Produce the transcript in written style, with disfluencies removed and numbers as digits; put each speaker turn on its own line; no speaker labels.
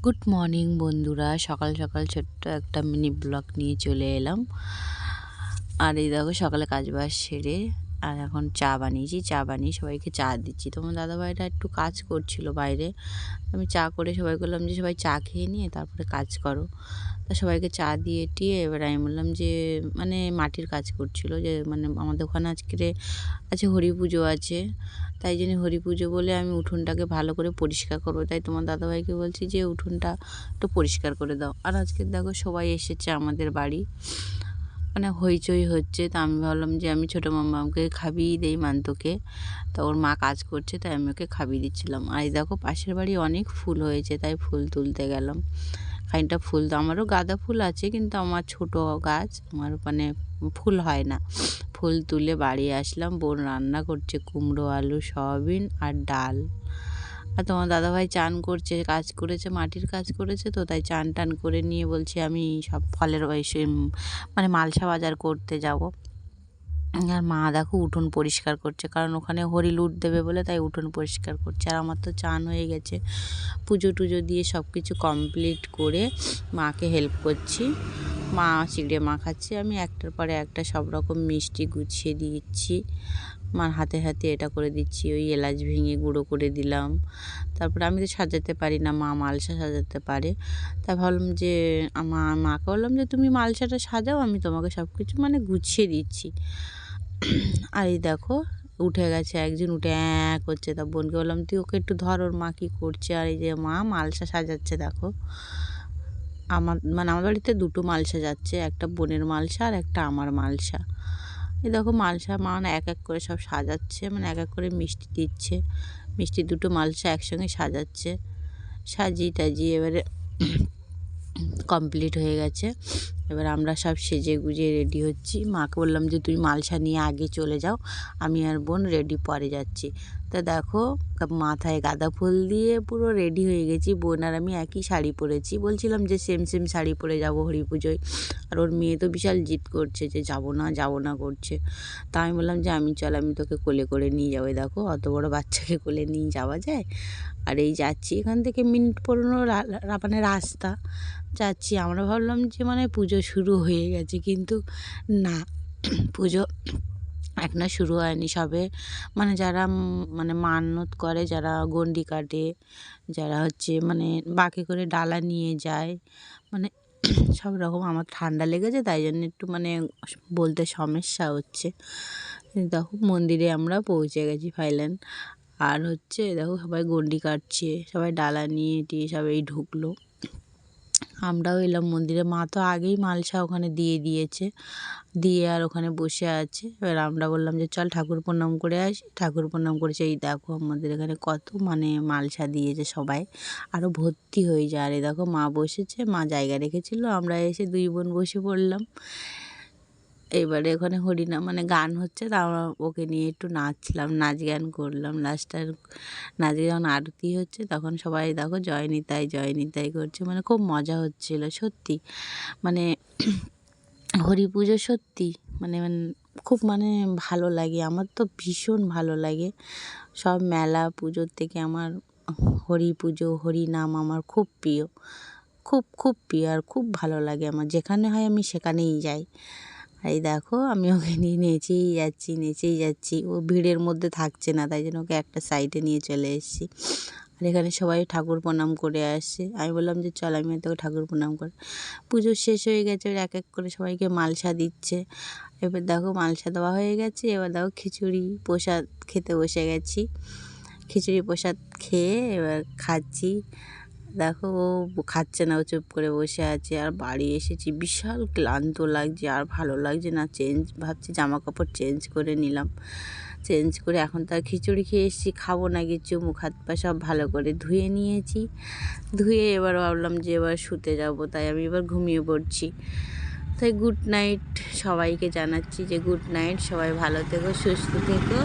Good morning বন্ধুরা, সকাল সকাল ছোট্ট একটা মিনি ব্লগ নিয়ে চলে এলাম। আর এই দেখো সকালে কাজ বাজ সেরে আর এখন চা বানিয়েছি, চা বানিয়ে সবাইকে চা দিচ্ছি। তোমার দাদাভাইটা একটু কাজ করছিল বাইরে, আমি চা করে সবাই বললাম যে সবাই চা খেয়ে নিয়ে তারপরে কাজ করো। তা সবাইকে চা দিয়ে টিয়ে এবার আমি বললাম যে মানে মাটির কাজ করছিল, যে মানে আমাদের ওখানে আজকে হরি পুজো আছে, তাই জন্য হরি পুজো বলে আমি উঠোনটাকে ভালো করে পরিষ্কার করবো। তাই তোমার দাদাভাইকে বলছি যে উঠোনটা একটু পরিষ্কার করে দাও। আর আজকে দেখো সবাই এসেছে আমাদের বাড়ি, মানে হইচই হচ্ছে। তা আমি ভাবলাম যে আমি ছোটো মামাকে খাবিয়ে দেই মান্তকে, তা ওর মা কাজ করছে তাই আমি ওকে খাবিয়ে দিচ্ছিলাম। আর এই দেখো পাশের বাড়ি অনেক ফুল হয়েছে, তাই ফুল তুলতে গেলাম। খানিকটা ফুল, আমারও গাঁদা ফুল আছে কিন্তু আমার ছোটো গাছ, আমার মানে ফুল হয় না। ফুল তুলে বাড়ি আসলাম, বোন রান্না করছে কুমড়ো আলু সয়াবিন আর ডাল। আর তোমার দাদাভাই চান করছে, কাজ করেছে, মাটির কাজ করেছে, তো তাই চান টান করে নিয়ে বলছে আমি সব ফলের বয়সে মানে মালসা বাজার করতে যাব। আর মা দেখো উঠোন পরিষ্কার করছে, কারণ ওখানে হরি লুট দেবে বলে, তাই উঠোন পরিষ্কার করছে। আর আমার তো চান হয়ে গেছে, পুজো টুজো দিয়ে সব কিছু কমপ্লিট করে মাকে হেল্প করছি। মা চিড়ে মাখাচ্ছে, আমি একটার পরে একটা সব রকম মিষ্টি গুছিয়ে দিচ্ছি। মার হাতে হাতে এটা করে দিচ্ছি, ওই এলাচ ভেঙে গুঁড়ো করে দিলাম। তারপরে আমি তো সাজাতে পারি না, মা মালসা সাজাতে পারে। তাই ভাবলাম যে মাকে বললাম যে তুমি মালসাটা সাজাও, আমি তোমাকে সব কিছু মানে গুছিয়ে দিচ্ছি। আর এই দেখো উঠে গেছে একজন, উঠে করছে। তা বোনকে বললাম তুই ওকে একটু ধর, ওর মা কী করছে। আর এই যে মা মালসা সাজাচ্ছে দেখো। আমার বাড়িতে দুটো মালসা যাচ্ছে, একটা বোনের মালসা আর একটা আমার মালসা। এই দেখো মালসা মা এক এক করে সব সাজাচ্ছে, মানে এক এক করে মিষ্টি দিচ্ছে। মিষ্টি দুটো মালসা একসঙ্গে সাজাচ্ছে, সাজিয়ে টাজিয়ে এবারে কমপ্লিট হয়ে গেছে। এবার আমরা সব সেজে গুজে রেডি হচ্ছি। মাকে বললাম যে তুই মালসা নিয়ে আগে চলে যাও, আমি আর বোন রেডি পরে যাচ্ছি। তা দেখো মাথায় গাঁদা ফুল দিয়ে পুরো রেডি হয়ে গেছি। বোন আর আমি একই শাড়ি পরেছি, বলছিলাম যে সেম সেম শাড়ি পরে যাব হরি পুজোয়। আর ওর মেয়ে তো বিশাল জিদ করছে যে যাবো না করছে। তা আমি বললাম যে আমি তোকে কোলে করে নিয়ে যাবো। দেখো অত বড় বাচ্চাকে কোলে নিয়ে যাওয়া যায়। আর এই যাচ্ছি, এখান থেকে মিনিট 15 মানে রাস্তা যাচ্ছি। আমরা ভাবলাম যে মানে পুজো শুরু হয়ে গেছে, কিন্তু না, পুজো এখনো শুরু হয়নি। সবে মানে যারা মানে মান্যত করে, যারা গণ্ডি কাটে, যারা হচ্ছে মানে বাঁকে করে ডালা নিয়ে যায়, মানে সব রকম। আমার ঠান্ডা লেগেছে তাই জন্য একটু মানে বলতে সমস্যা হচ্ছে। দেখো মন্দিরে আমরা পৌঁছে গেছি ফাইলেন। আর হচ্ছে দেখো সবাই গণ্ডি কাটছে, সবাই ডালা নিয়ে টিয়ে সবাই ঢুকলো। আমরাও এলাম মন্দিরে। মা তো আগেই মালসা ওখানে দিয়েছে, দিয়ে আর ওখানে বসে আছে। এবার আমরা বললাম যে চল ঠাকুর প্রণাম করে আসি। ঠাকুর প্রণাম করেছে। এই দেখো আমাদের এখানে কত মানে মালসা দিয়েছে সবাই, আরও ভর্তি হয়ে যায়। আর এই দেখো মা বসেছে, মা জায়গা রেখেছিল, আমরা এসে দুই বোন বসে পড়লাম। এবারে ওখানে হরিনাম মানে গান হচ্ছে, তা আমরা ওকে নিয়ে একটু নাচলাম, নাচ গান করলাম। লাস্টের নাচে যখন আরতি হচ্ছে তখন সবাই দেখো জয় নিতাই করছে, মানে খুব মজা হচ্ছিলো সত্যি। মানে হরি পুজো সত্যি মানে খুব মানে ভালো লাগে, আমার তো ভীষণ ভালো লাগে। সব মেলা পুজোর থেকে আমার হরি পুজো, হরি নাম আমার খুব প্রিয়, খুব খুব প্রিয়। আর খুব ভালো লাগে আমার, যেখানে হয় আমি সেখানেই যাই। এই দেখো আমি ওকে নিয়ে নেচেই যাচ্ছি। ও ভিড়ের মধ্যে থাকছে না, তাই জন্য ওকে একটা সাইডে নিয়ে চলে এসেছি। আর এখানে সবাই ঠাকুর প্রণাম করে আসছে। আমি বললাম যে চল আমি তোকে ঠাকুর প্রণাম কর। পুজো শেষ হয়ে গেছে, এক এক করে সবাইকে মালসা দিচ্ছে। এবার দেখো মালসা দেওয়া হয়ে গেছে, এবার দেখো খিচুড়ি প্রসাদ খেতে বসে গেছি। খিচুড়ি প্রসাদ খেয়ে এবার খাচ্ছি। দেখো ও খাচ্ছে না, ও চুপ করে বসে আছে। আর বাড়ি এসেছি, বিশাল ক্লান্ত লাগছে, আর ভালো লাগছে না। ভাবছি জামা কাপড় চেঞ্জ করে নিলাম, চেঞ্জ করে এখন তার খিচুড়ি খেয়ে এসেছি, খাবো না কিছু। মুখ হাত পা সব ভালো করে ধুয়ে নিয়েছি। ধুয়ে এবার ভাবলাম যে এবার শুতে যাব, তাই আমি এবার ঘুমিয়ে পড়ছি। তাই গুড নাইট সবাইকে জানাচ্ছি যে গুড নাইট, সবাই ভালো থেকো, সুস্থ থেকো।